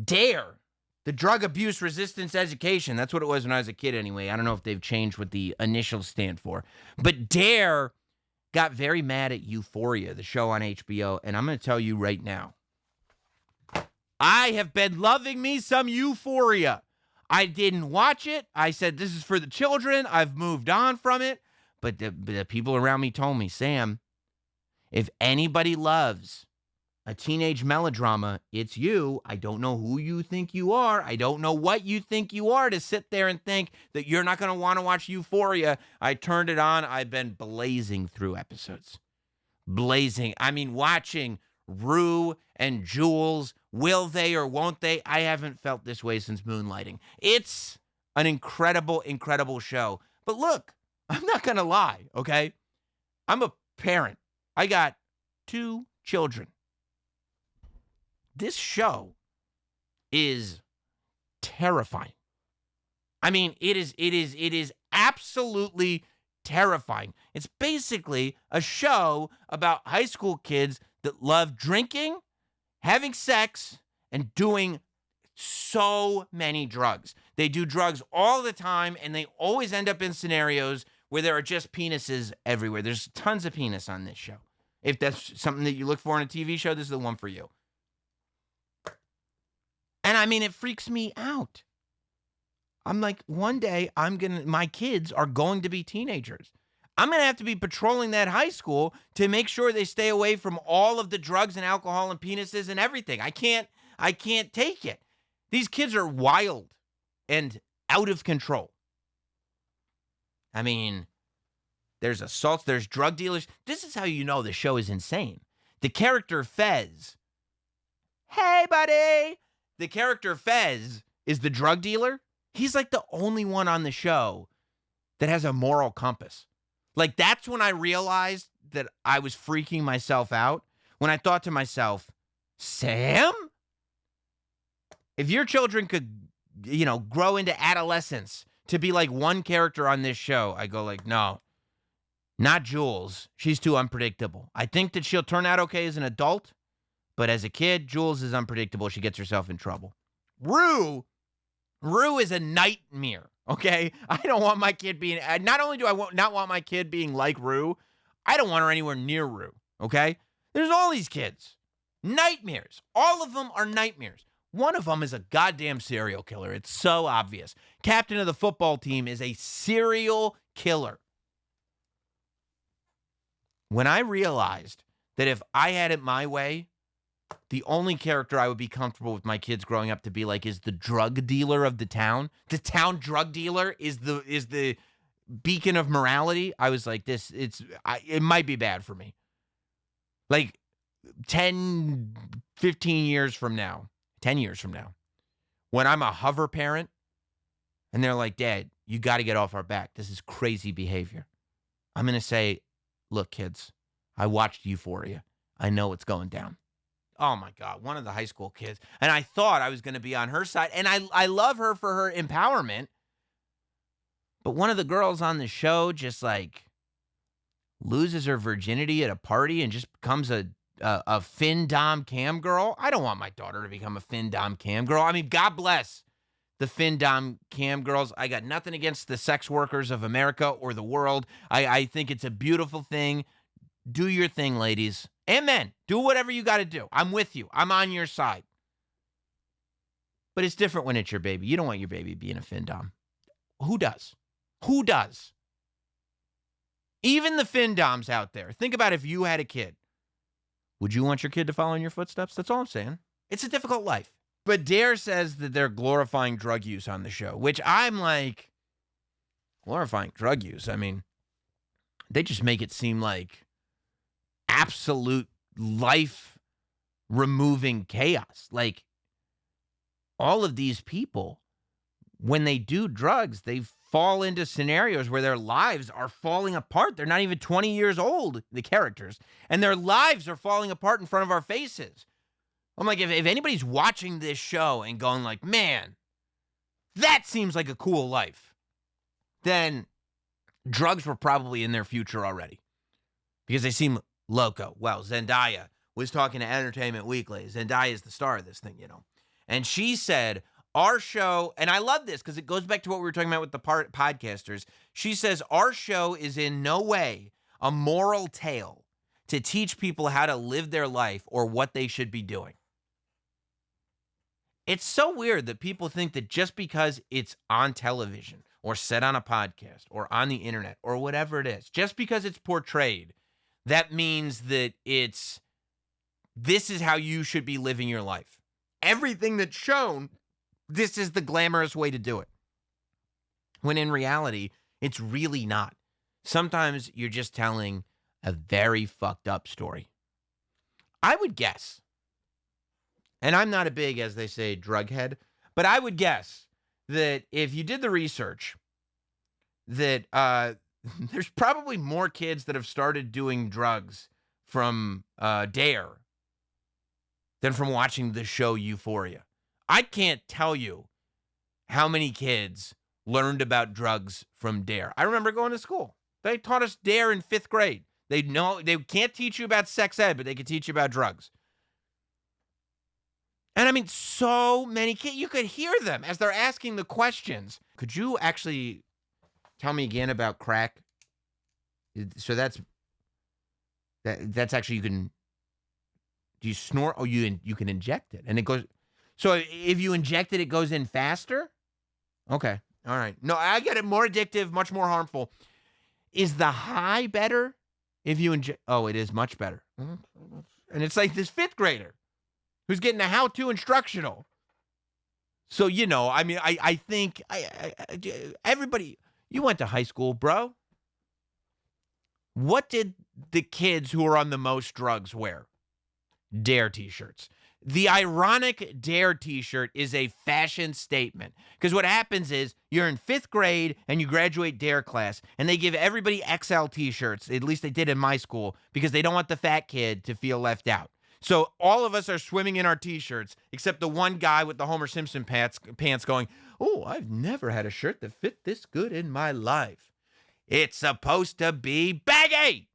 DARE, the Drug Abuse Resistance Education. That's what it was when I was a kid anyway. I don't know if they've changed what the initials stand for. But DARE got very mad at Euphoria, the show on HBO. And I'm going to tell you right now, I have been loving me some Euphoria. I didn't watch it. I said, this is for the children. I've moved on from it. But the people around me told me, Sam, if anybody loves a teenage melodrama, it's you. I don't know who you think you are. I don't know what you think you are to sit there and think that you're not going to want to watch Euphoria. I turned it on. I've been blazing through episodes. Blazing. I mean, watching Rue and Jules. Will they or won't they? I haven't felt this way since Moonlighting. It's an incredible, incredible show. But look, I'm not going to lie, okay? I'm a parent. I got 2 children. This show is terrifying. I mean, it is absolutely terrifying. It's basically a show about high school kids that love drinking, having sex, and doing so many drugs. They do drugs all the time, and they always end up in scenarios where there are just penises everywhere. There's tons of penis on this show. If that's something that you look for in a TV show, this is the one for you. And I mean, it freaks me out. I'm like, one day my kids are going to be teenagers. I'm going to have to be patrolling that high school to make sure they stay away from all of the drugs and alcohol and penises and everything. I can't take it. These kids are wild and out of control. I mean, there's assaults, there's drug dealers. This is how you know the show is insane. The character Fez. Hey, buddy. The character Fez is the drug dealer. He's like the only one on the show that has a moral compass. Like, that's when I realized that I was freaking myself out. When I thought to myself, Sam, if your children could, grow into adolescence to be like one character on this show, I go like, no, not Jules. She's too unpredictable. I think that she'll turn out okay as an adult, but as a kid, Jules is unpredictable. She gets herself in trouble. Rue is a nightmare, okay? I don't want my kid being, not only do I not want my kid being like Rue, I don't want her anywhere near Rue, okay? There's all these kids. Nightmares. All of them are nightmares. One of them is a goddamn serial killer. It's so obvious. Captain of the football team is a serial killer. When I realized that if I had it my way, the only character I would be comfortable with my kids growing up to be like is the drug dealer of the town. The town drug dealer is the beacon of morality. I was like, it might be bad for me. Like 10, 15 years from now, 10 years from now, when I'm a hover parent and they're like, Dad, you got to get off our back. This is crazy behavior. I'm going to say, look, kids, I watched Euphoria. I know what's going down. Oh, my God, one of the high school kids. And I thought I was going to be on her side. And I love her for her empowerment. But one of the girls on the show just like loses her virginity at a party and just becomes a fin-dom cam girl. I don't want my daughter to become a fin-dom cam girl. I mean, God bless the fin-dom cam girls. I got nothing against the sex workers of America or the world. I think it's a beautiful thing. Do your thing, ladies. And men, do whatever you got to do. I'm with you. I'm on your side. But it's different when it's your baby. You don't want your baby being a fin-dom. Who does? Who does? Even the fin-doms out there. Think about if you had a kid. Would you want your kid to follow in your footsteps? That's all I'm saying. It's a difficult life. But DARE says that they're glorifying drug use on the show, which I'm like, glorifying drug use? I mean, they just make it seem like absolute life-removing chaos. Like, all of these people, when they do drugs, they fall into scenarios where their lives are falling apart. They're not even 20 years old, the characters, and their lives are falling apart in front of our faces. I'm like, if anybody's watching this show and going like, man, that seems like a cool life, then drugs were probably in their future already because they seem loco. Well, Zendaya was talking to Entertainment Weekly. Zendaya is the star of this thing, And she said, our show, and I love this because it goes back to what we were talking about with the podcasters. She says, our show is in no way a moral tale to teach people how to live their life or what they should be doing. It's so weird that people think that just because it's on television or said on a podcast or on the internet or whatever it is, just because it's portrayed, that means that this is how you should be living your life. Everything that's shown, this is the glamorous way to do it. When in reality, it's really not. Sometimes you're just telling a very fucked up story. I would guess, and I'm not a big, as they say, drug head, but I would guess that if you did the research, that there's probably more kids that have started doing drugs from DARE than from watching the show Euphoria. I can't tell you how many kids learned about drugs from DARE. I remember going to school. They taught us DARE in 5th grade. They can't teach you about sex ed, but they can teach you about drugs. And I mean, so many kids, you could hear them as they're asking the questions. Could you actually tell me again about crack? So that's actually, do you snort? Oh, you can inject it and it goes. So if you inject it, it goes in faster? Okay. All right. No, I get it. More addictive, much more harmful. Is the high better if you inject? Oh, it is much better. And it's like this 5th grader who's getting a how-to instructional. So, I mean, I think everybody, you went to high school, bro. What did the kids who are on the most drugs wear? DARE t-shirts. The ironic DARE t-shirt is a fashion statement because what happens is you're in 5th grade and you graduate DARE class and they give everybody XL t-shirts. At least they did in my school because they don't want the fat kid to feel left out. So all of us are swimming in our t-shirts except the one guy with the Homer Simpson pants going, oh, I've never had a shirt that fit this good in my life. It's supposed to be baggy.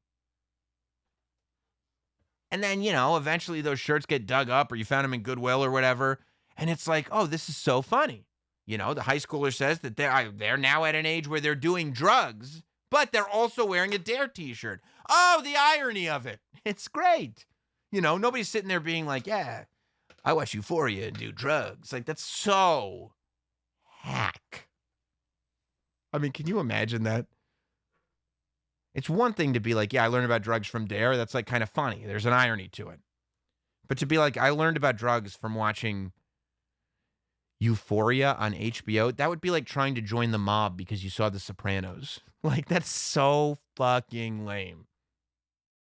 And then, eventually those shirts get dug up or you found them in Goodwill or whatever. And it's like, oh, this is so funny. The high schooler says that they're now at an age where they're doing drugs, but they're also wearing a DARE t-shirt. Oh, the irony of it. It's great. Nobody's sitting there being like, yeah, I watch Euphoria and do drugs. Like, that's so hack. I mean, can you imagine that? It's one thing to be like, yeah, I learned about drugs from DARE. That's like kind of funny. There's an irony to it. But to be like, I learned about drugs from watching Euphoria on HBO, that would be like trying to join the mob because you saw The Sopranos. Like, that's so fucking lame.